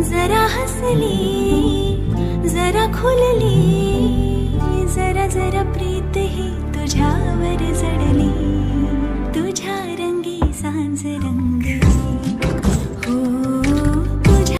जरा हसली जरा खुलली जरा जरा प्रीत ही तुझ्यावर जडली तुझ्या रंगी सांज रंगली हो तुझ्या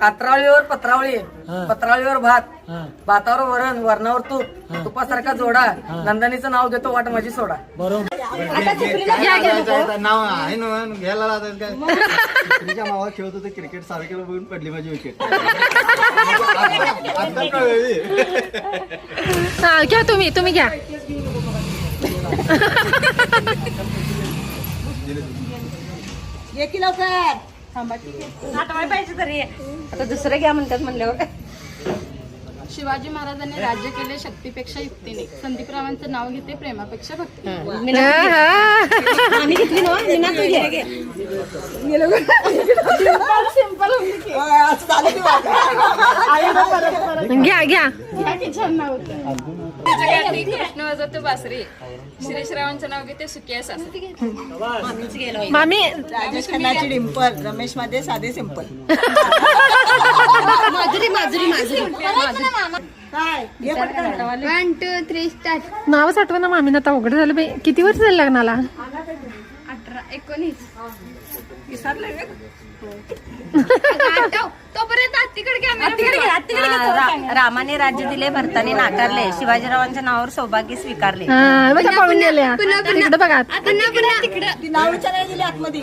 कात्रावळीवर पत्रावळी पत्रावळीवर भात भातावर वरण वरणावर तूप तुपासारखा जोडा नंदनीचं नाव घेतो वाट माझी सोडा. नाव आहे ना घ्यायला लागेल काय तुझ्या मावा खेळत होतं क्रिकेट सारखेला बघून पडली माझी विकेट. घ्या तुम्ही घ्या. लवकर आठवाय पाहिजे तरी आता दुसरं घ्या म्हणतात म्हणल्यावर. शिवाजी महाराजांनी राज्य केले शक्तीपेक्षा युक्तीने. संदीपरावांचं नाव घेते प्रेमापेक्षा भक्ती. आम्ही घेतली ना मीना तू घे घ्या छान नाव होतं. कृष्ण वाजवते बासरी. शिरीषरावांचं नाव घेते सुकिया सासरी. मामी राजेश खन्नाची डिंपल रमेश मध्ये साधे सिंपल. काय 1 2 3 स्टार्ट. नावच आठवा ना मामीनं आता उघड झालं बाई. किती वर्ष झालं लग्नाला? 18 19. तोपर्यंत रामाने राज्य दिले भरताने नाकारले शिवाजीरावांच्या नावावर सौभाग्य स्वीकारले. पळून गेल्या तिकडे बघा. नाव विचारायला दिले आतमध्ये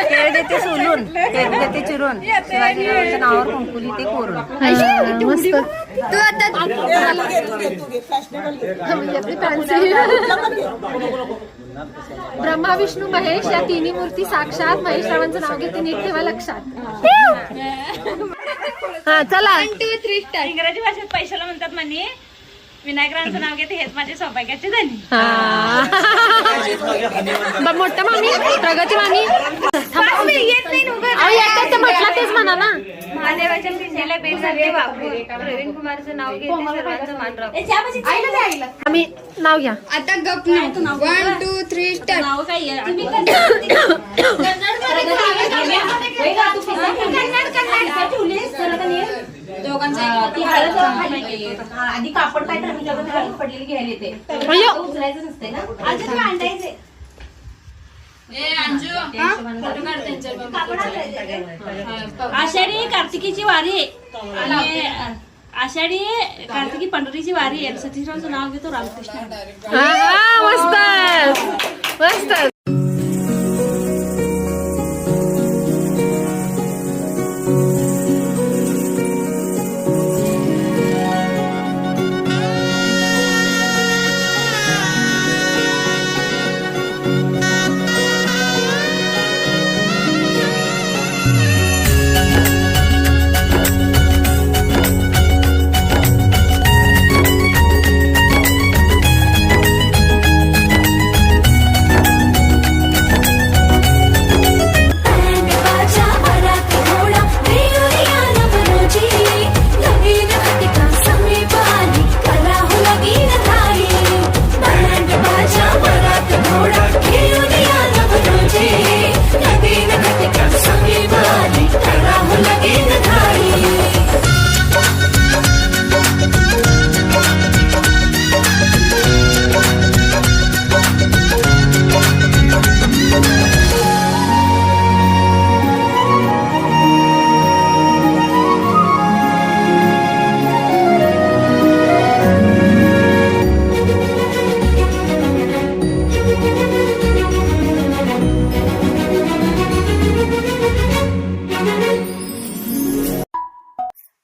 खेळ देते सोलून खेळ देते चिरून शिवाजीरावांच्या नावावर कुंकुली ते कोरून. मस्त. तू ब्रह्मा विष्णू महेश या तिन्ही मूर्ती साक्षात महेशरावांचं नाव घेते. नीट ठेवा लक्षात. हा चला. 1 2 3 स्टार्ट. इंग्रजी भाषेत पैशाला म्हणतात म्हणे विनायकरावांचं नाव घेते हेच माझे सौभाग्याचे धनी. मोठं मामी प्रगती मामी येत नाही येतात ते म्हटलं तेच म्हणा ना. महादेवाच्या पिंडीला बेल झाले वापरे प्रवीण कुमारचं नाव घेते सर्वांचं मान राखते. आम्ही नाव घ्या. आता गप नाव 1 2 3 स्टार्ट. नाव काय आधी कापड काय तर पडलेली घ्यायला येते उचलायचं नसते ना अजून मांडायचे. आषाढी कार्तिकीची वारी आणि आषाढी कार्तिकी पंढरीची वारी आहे. सतीशरावचं नाव घेतो रामकृष्ण. मस्त मस्त.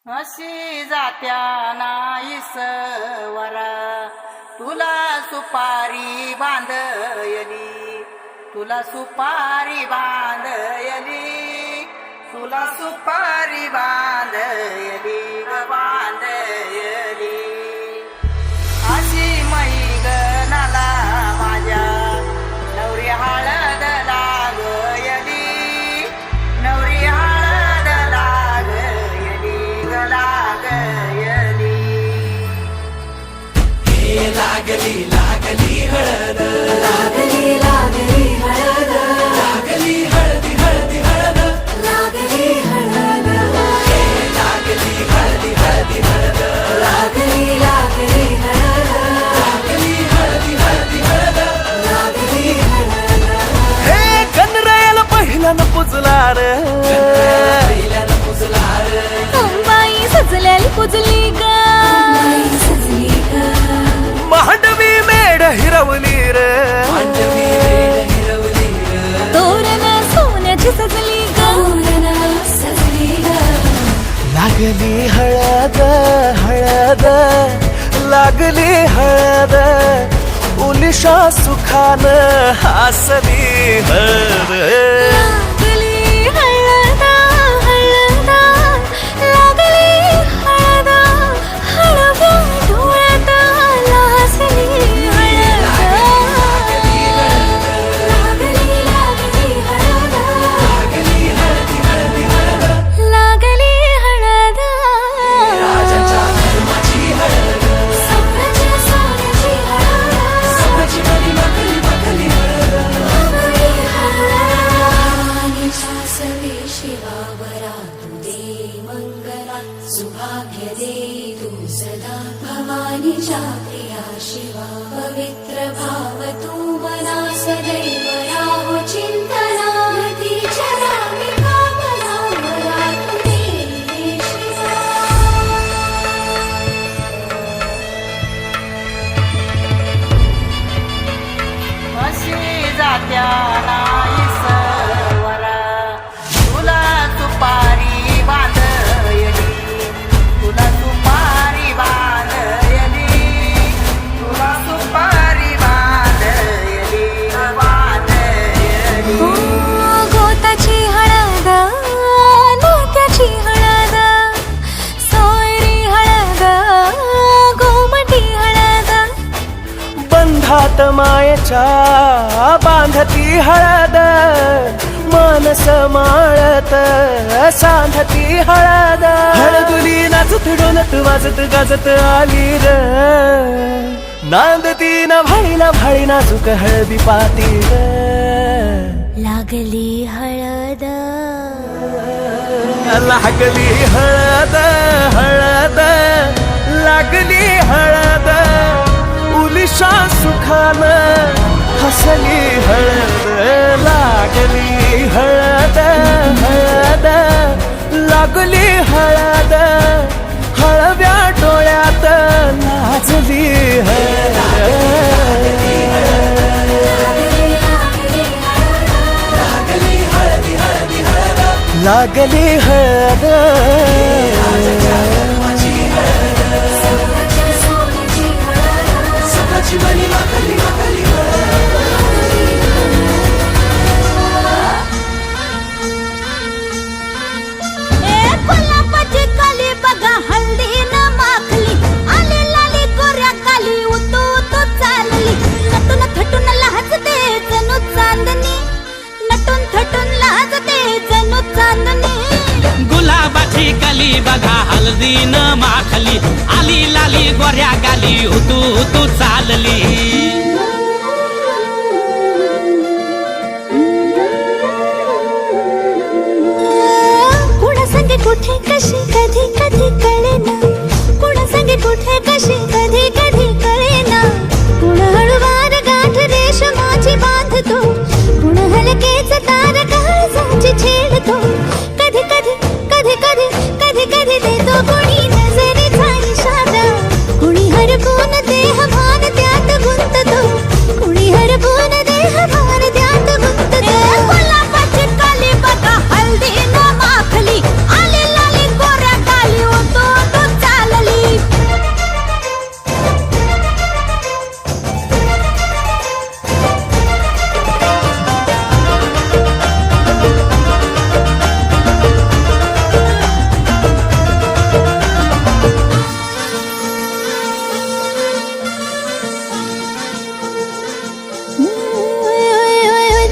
अशी जात्या नाईस वरा तुला सुपारी बांधयली, तुला सुपारी बांधयली, तुला सुपारी बांधयली बांधयली. अशी मैगनाला माझ्या नवरी हळद लागयली, नवरी हळद लागयली लागयली. हे लागली लागली हळद, लागली लागली हळद, लागली हळदी हळदी हळद, लागली हळद. हे लागली हळदी हळदी हळद, लागली लागली हळद, लागली हळदी हळदी हळद, लागली हळद. हे गणरायाला पहिल्यानं पुजलार, पहिल्यानं पुजलार, अंबाई सजल्याली पुजली ग, सजली ग. मांडवी मेढ हिरवली र, मांडवी मेढ हिरवली र. तोरण सोन्याची सजली ग, तोरण सजली ग. लागली हळद हळद, लागली हळद, उलिशा सुखान हासली हळद. लागली हळद हळद, लागली हळद, हळव्या डोळ्यात लाजली हळद. लागली लागली हळद, लागली हळदी हळदी हळद, लागली हळद. राजाच्या धर्माची हळद, सोन्याची सोन्याची हळद, सोन्याची मणी मखली मखली हळद. लागली हळद. भवानीच्या सवे शिवावरा तू दे मंगला, सुभाग्य दे तू सदा. भवानीच्या प्रिया शिवा पवित्र भाव तू मना सदैव राहो चिंतना. तिच्या रामी कामना मला तू दे शिवा. अशी जात्या नाईस वरा तुला सुपारी बांधयली, तुला सुपारी बांधयली, तुला सुपारी बांधयली बांधयली. गोताची हळद, नात्याची हळद, सोयरी हळद, गोमटी हळद, गळ्यात मायेच्या बांधती हळद मानस माळत सांधती हळद हळदुली नाचत डोलत वाजत गाजत आली र नांदती न भाळी नाजूक हळदी पातीर लागली हळद लागली हळद हळद लागली हळद उलिशा सुखान हसली हळद लागली हळद हळद लागली हळद हळव्या डोळ्यात नाचली हळद लागली हळद गुलाबाची काली बघा हल्दी न माखली आली लाली गोऱ्या काली उतू उतू चालली नटून थटून लाजते जणू चांदणी नटून थटून लाजते जणू चांदणी गुलाबाची कली बघा हल्दी न माखली आली लाली गोऱ्या गाली उतू उतू चालली कुणा संगे कुठे कशी कधी कधी कळेना कुणा संगे कुठे कशी कधी कधी कळेना कुण हळूवार गाठ रेशमाची बांधतो कुण हलकेच तार काळजाची छेडतो कधी कधी कधी कधी कधी कधी देतो कुणी नजरेचा इशारा कुणी हरपून देह भान त्यात गुंततो कुणी हरपून देह भान त्यात गुंततो गुलाबाची काली बघा हल्दी न माखली आली लाली गोऱ्या काली उतू उतू चालली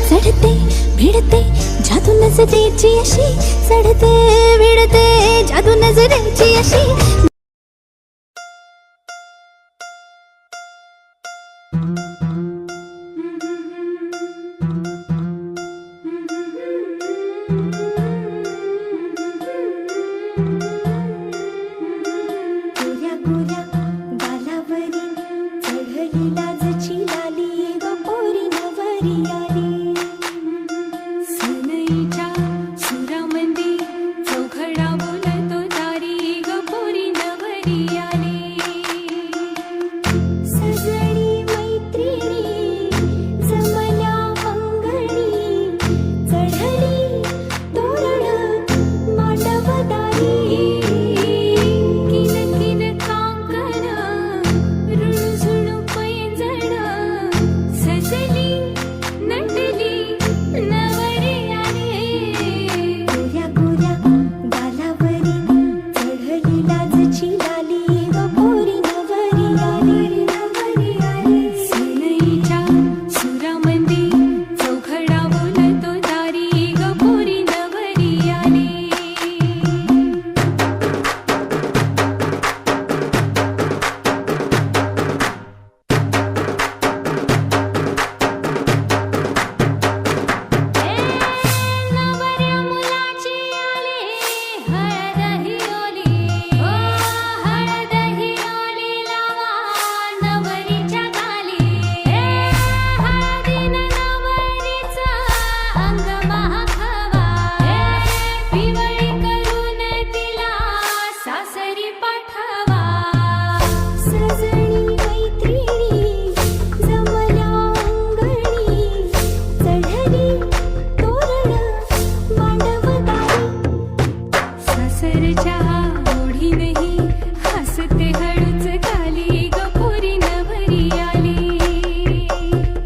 चढते भिडते जादू नजरेची अशी चढते भिडते जादू नजरेची अशी गोऱ्या गोऱ्या गालावरी चढली लाजची लाली ग पोरी नवरी आली सनईच्या सुरामंदी चौघडा बोलतो दारी ग पोरी नवरी आली सजणी मैत्रिणी जमल्या अंगणी चढली तोरण मांडवदारी किन किन कांकण रुणझुण पैंजण सजली नटली नवरी आली गोऱ्या गोऱ्या गालावरी चढली लाजची लाली ग पोरी नवरी आली नवरी आली सनईच्या सुरामंदी चौघडा बोलतो दारी ग पोरी नवरी आली नवऱ्या मुलाची आली हळद ही ओली हो हळद ही ओली लावा नवरीच्या गाली हळदीनं नवरीचं अंग महाखावा पिवळी करून तिला सासरी पाठवा सजणी मैत्रिणी जमल्या अंगणी चढली तोरण मांडवदारी सासरच्या ओढीनही हसते हळूच गाली ग पोरी नवरी आली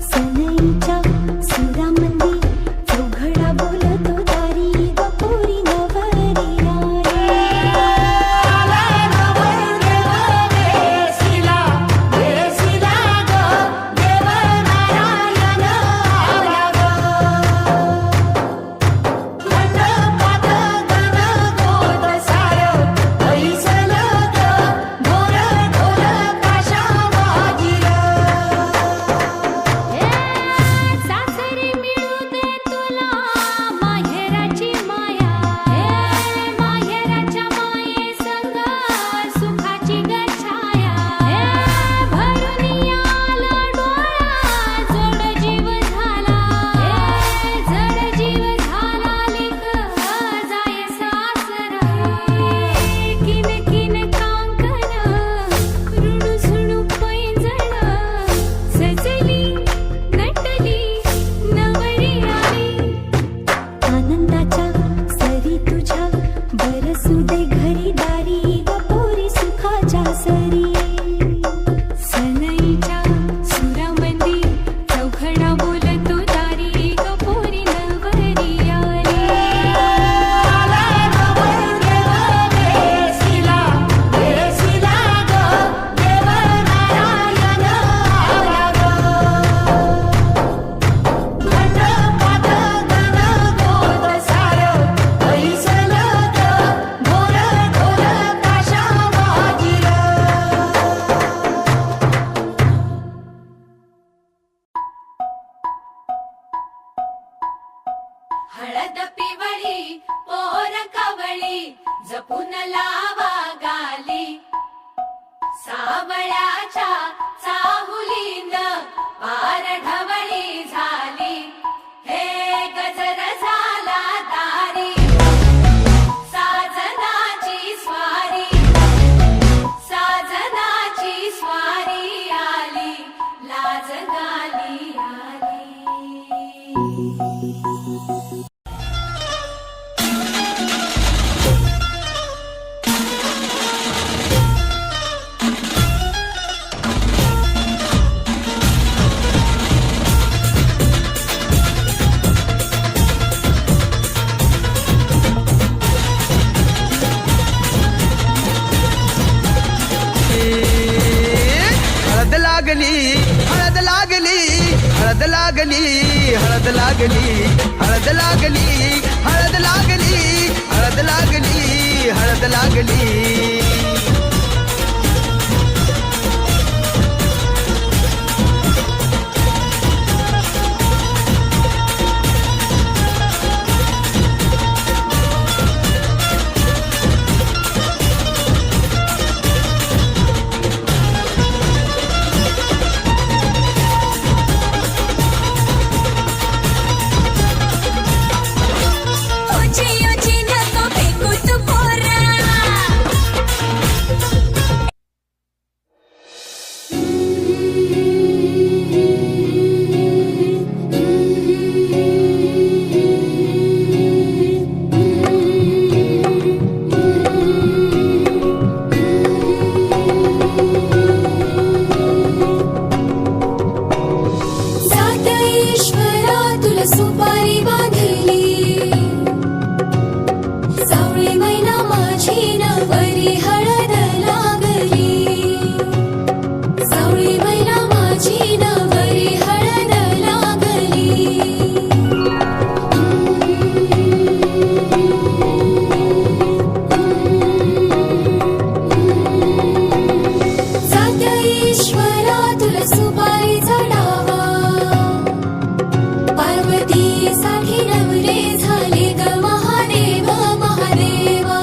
सनईच्या सुरामंदी चौघडा बोलतो दारी ग पोरी नवरी आली हळद पिवळी पोर कवळी जपून लावा गाली सावळ्याच्या चाहुलीन पार ढवळी झाली हे गजर झाला दारी साजनाची स्वारी आली लाज गाली आली हळद लागली हळद लागली हळद लागली हळद लागली हळद लागली हळद लागली हळद लागली हळद लागली ओची ओची नको फेकू तू पोरा सात ईश्वरा तुला सुपारी बांधली सावळी मैना माझी नवरी हळद लागली सावळी मैना माझी नवरी हळद लागली सात ईश्वरा तुला सुपारी चढावा पार्वतीसाठी नवरे झाले ग महादेव महादेवा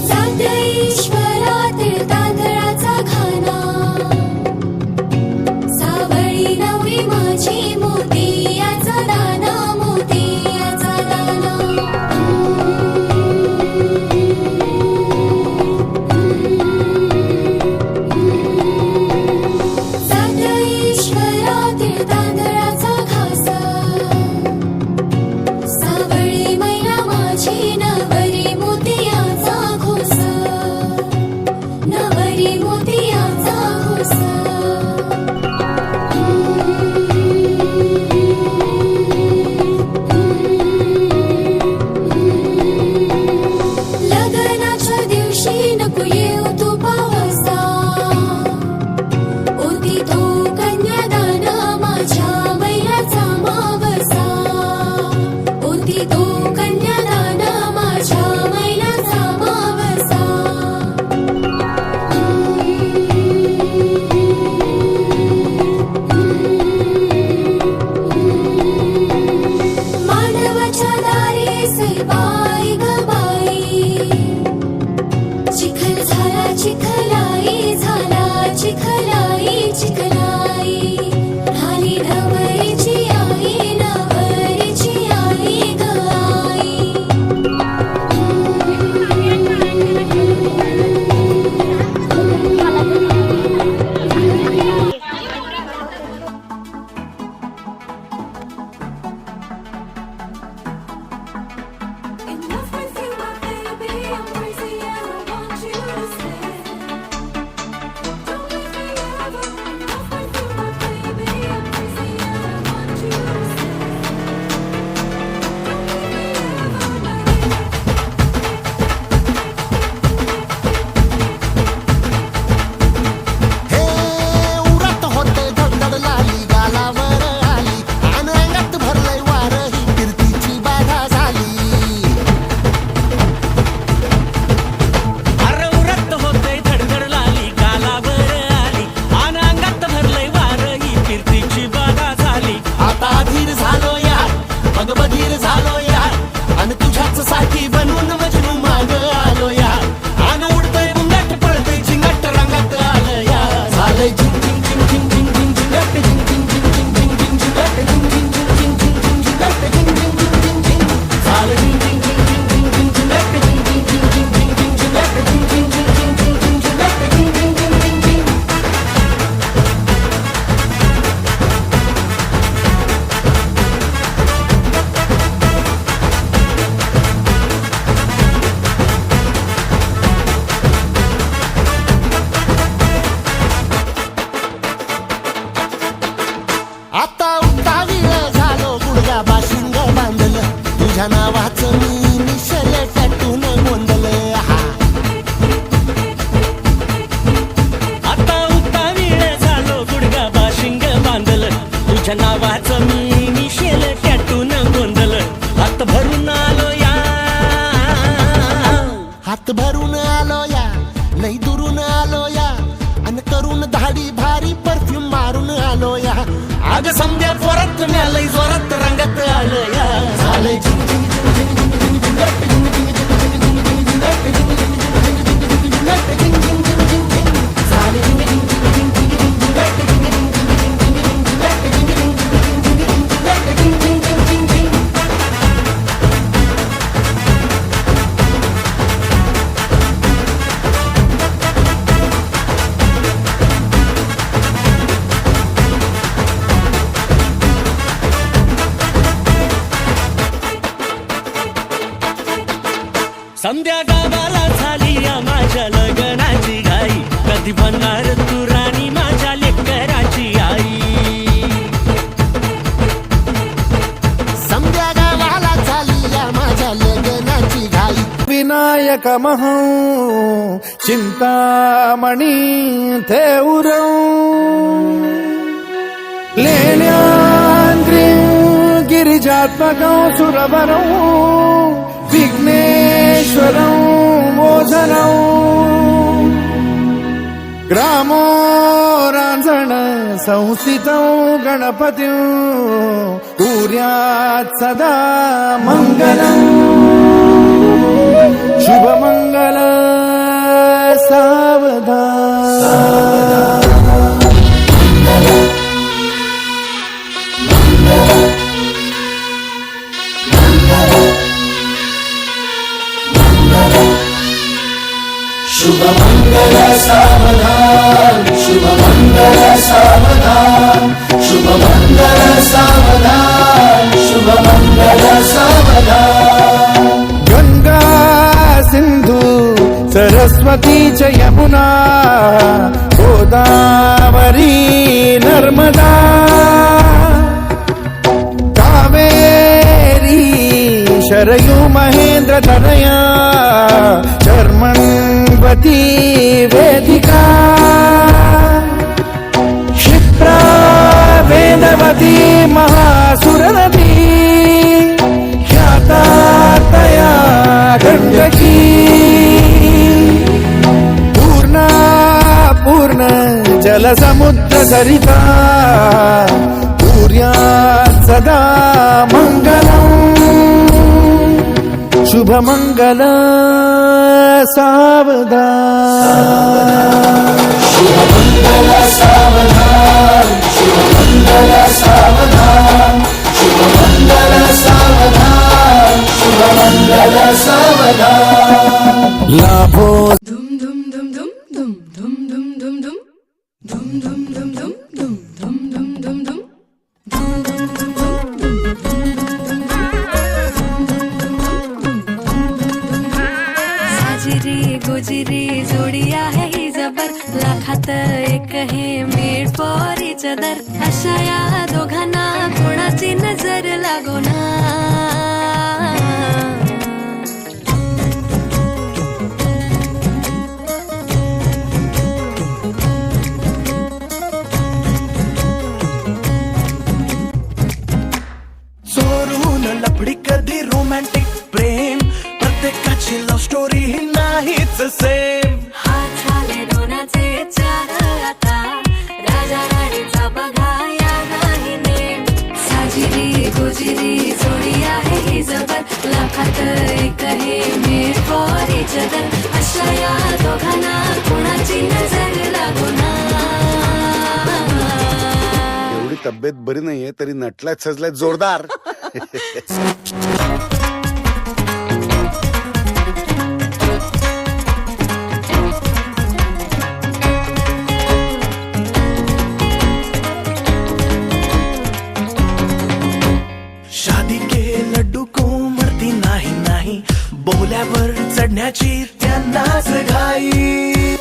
सात ईश्वरा तिळ तांदळाचा खाना सावळी नवरी माझी मोतियाचा दाना मोतियाचा दाना सात ईश्वरा तिळ तांदळाचा घासा सावळी मैना माझी नवरी मोतियाचा घोसा नवरी मोतियाचा घोसा लग्नाच्या दिवशी नको येऊ तू पावसा ओती तो कन्यादान माझ्या मैलाचा मावसा ओती तो कन्यादान माझ्या मैलाचा मावसा मानवाच्या दारी सैबाई ग बाई चिखल झाला चिखलाई झाला चिखलाई चिखलाई ढाली नवरीची आई नवरीची आई ग आई तुझ्या नावाचं मी निशल टॅटून गोंधलं आता उता वेळ झालो गुडगा बाशिंग बांधलं तुझ्या नावाचं मी निशेल टॅटून गोंधलं हात भरून आलो या हात भरून आलो या लई दुरून आलो या आणि करून धाडी भारी परफ्यूम मारून आलो या आग समद्या जोरात म्यालय जोरात रंगात आलं या झालंय झिंग झिंग झिंग झिंग झिंग झिंग झिंग झिंग संध्या गावाला झाली या माझ्या लग्नाची घाई कधी बनणार तू राणी माझ्या लेकराची आई समद्या गावाला झाली या माझ्या लग्नाची घाई विनायक महं चिंतामणी थेउरौ लेण्याद्रिं गिरिजात्मकं सुरवरौ विघ्नेश्वरं मोचनौ ग्रामो रांझण संस्थितौ गणपतिं कुर्यात् सदा मङ्गलम् शुभमङ्गल सावधान शुभमङ्गल सावधान शुभमङ्गल सावधान शुभमङ्गल सावधान शुभमङ्गल सावधान गंगा सिंधु सरस्वती च यमुना गोदावरी नर्मदा कावेरी शरयू महेंद्र तनया चर्मण्वती वेदिका क्षिप्रा वेदवती महासुरनदी ख्याता तया गण्डकी पूर्णा पूर्ण जलसमुद्र सरिता कुर्यात् सदा मङ्गलम् शुभमङ्गल सावधान शुभमङ्गल सावधान शुभमङ्गल सावधान शुभमङ्गल सावधान शुभमङ्गल सावधान लाभो साजिरी गुजिरी जोडी आहे ही जबर लाखात एक हे मेड फॉर इच अदर अशा या दोघांना कोणाची नजर लागो ना चोरून लपडी कधी रोमॅन्टिक प्रेम प्रत्येकाची लव्ह स्टोरी ही नाहीच सेम हात झाले दोनाचे चार आता राजा राणीचा बघा या नाही नेम साजिरी गुजिरी जोडी आहे ही जबर लाखात एक हे मेड फॉर इच अदर अशा या दोघांना कोणाची नजर लागो ना एवढी तब्येत बरी नाहीये तरी नटलाय सजलाय जोरदार शादी के लड्डू को मरती नाही नाही बोल्यावर चढण्याची त्यांनाच घाई